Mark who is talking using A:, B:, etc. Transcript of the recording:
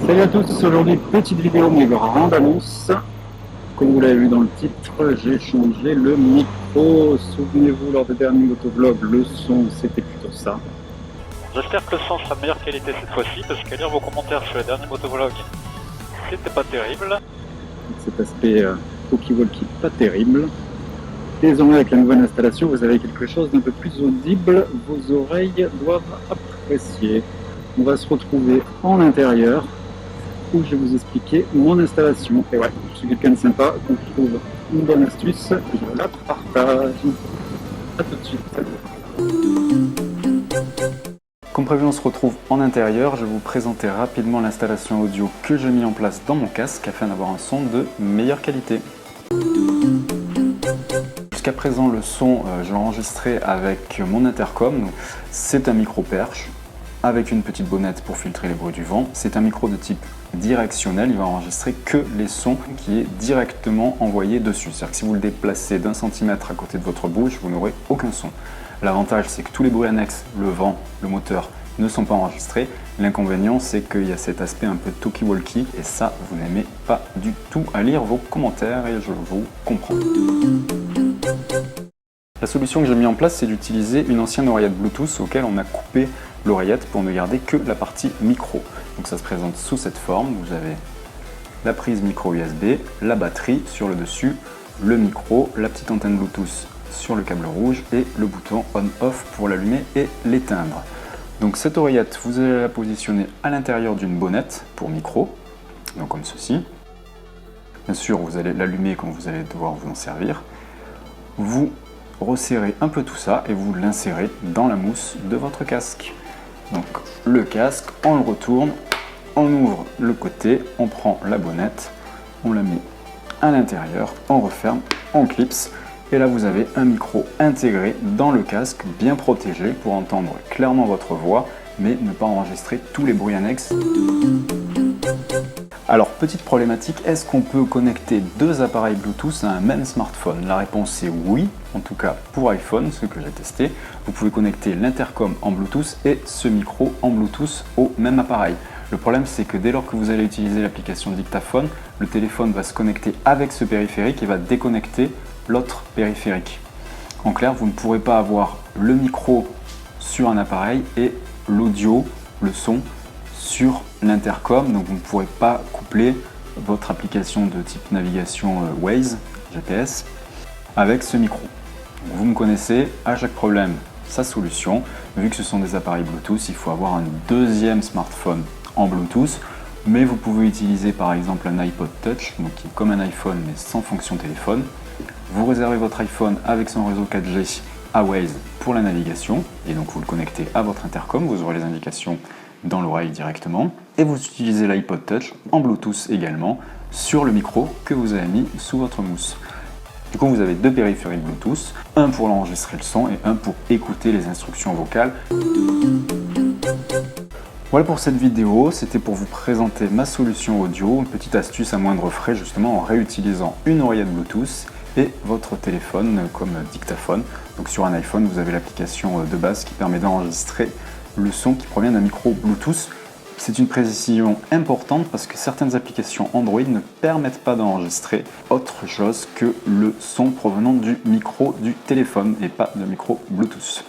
A: Salut à tous, aujourd'hui petite vidéo mais grande annonce. Comme vous l'avez vu dans le titre, j'ai changé le micro. Souvenez-vous, lors des derniers motovlogs, le son c'était plutôt ça.
B: J'espère que le son sera de meilleure qualité cette fois-ci, parce qu'à lire vos commentaires sur les derniers motovlogs, c'était pas terrible.
A: Cet aspect talkie-walkie pas terrible. Désormais avec la nouvelle installation, vous avez quelque chose d'un peu plus audible, vos oreilles doivent apprécier. On va se retrouver en intérieur, où je vais vous expliquer mon installation. Et ouais, je suis quelqu'un de sympa, quand je trouve une bonne astuce, je la partage. A tout de suite. Comme prévu, on se retrouve en intérieur. Je vais vous présenter rapidement l'installation audio que j'ai mis en place dans mon casque afin d'avoir un son de meilleure qualité. Jusqu'à présent, le son, je l'ai enregistré avec mon intercom. C'est un micro perche avec une petite bonnette pour filtrer les bruits du vent. C'est un micro de type directionnel, il va enregistrer que les sons qui est directement envoyé dessus. C'est-à-dire que si vous le déplacez d'un centimètre à côté de votre bouche, vous n'aurez aucun son. L'avantage, c'est que tous les bruits annexes, le vent, le moteur, ne sont pas enregistrés. L'inconvénient, c'est qu'il y a cet aspect un peu talkie-walkie, et ça, vous n'aimez pas du tout à lire vos commentaires, et je vous comprends. La solution que j'ai mis en place, c'est d'utiliser une ancienne oreillette Bluetooth auquel on a coupé l'oreillette pour ne garder que la partie micro. Donc ça se présente sous cette forme. Vous avez la prise micro USB, la batterie sur le dessus, le micro, la petite antenne Bluetooth sur le câble rouge et le bouton on-off pour l'allumer et l'éteindre. Donc cette oreillette, vous allez la positionner à l'intérieur d'une bonnette pour micro, donc comme ceci. Bien sûr, vous allez l'allumer quand vous allez devoir vous en servir. Vous resserrez un peu tout ça et vous l'insérez dans la mousse de votre casque. Donc le casque, on le retourne, on ouvre le côté, on prend la bonnette, on la met à l'intérieur, on referme, on clipse et là vous avez un micro intégré dans le casque, bien protégé pour entendre clairement votre voix mais ne pas enregistrer tous les bruits annexes. Alors, petite problématique, est-ce qu'on peut connecter deux appareils Bluetooth à un même smartphone? La réponse est oui, en tout cas pour iPhone, ce que j'ai testé. Vous pouvez connecter l'intercom en Bluetooth et ce micro en Bluetooth au même appareil. Le problème, c'est que dès lors que vous allez utiliser l'application dictaphone, le téléphone va se connecter avec ce périphérique et va déconnecter l'autre périphérique. En clair, vous ne pourrez pas avoir le micro sur un appareil et l'audio, le son, sur l'intercom, donc vous ne pourrez pas coupler votre application de type navigation Waze, GPS, avec ce micro. Donc vous me connaissez, à chaque problème, sa solution. Vu que ce sont des appareils Bluetooth, il faut avoir un deuxième smartphone en Bluetooth, mais vous pouvez utiliser par exemple un iPod Touch, donc qui est comme un iPhone mais sans fonction téléphone. Vous réservez votre iPhone avec son réseau 4G à Waze pour la navigation, et donc vous le connectez à votre intercom, vous aurez les indications dans l'oreille directement, et vous utilisez l'iPod Touch en Bluetooth également sur le micro que vous avez mis sous votre mousse. Du coup, vous avez deux périphériques Bluetooth, un pour enregistrer le son et un pour écouter les instructions vocales. Voilà pour cette vidéo, c'était pour vous présenter ma solution audio, une petite astuce à moindre frais justement en réutilisant une oreillette Bluetooth et votre téléphone comme dictaphone. Donc sur un iPhone, vous avez l'application de base qui permet d'enregistrer le son qui provient d'un micro Bluetooth. C'est une précision importante parce que certaines applications Android ne permettent pas d'enregistrer autre chose que le son provenant du micro du téléphone et pas de micro Bluetooth.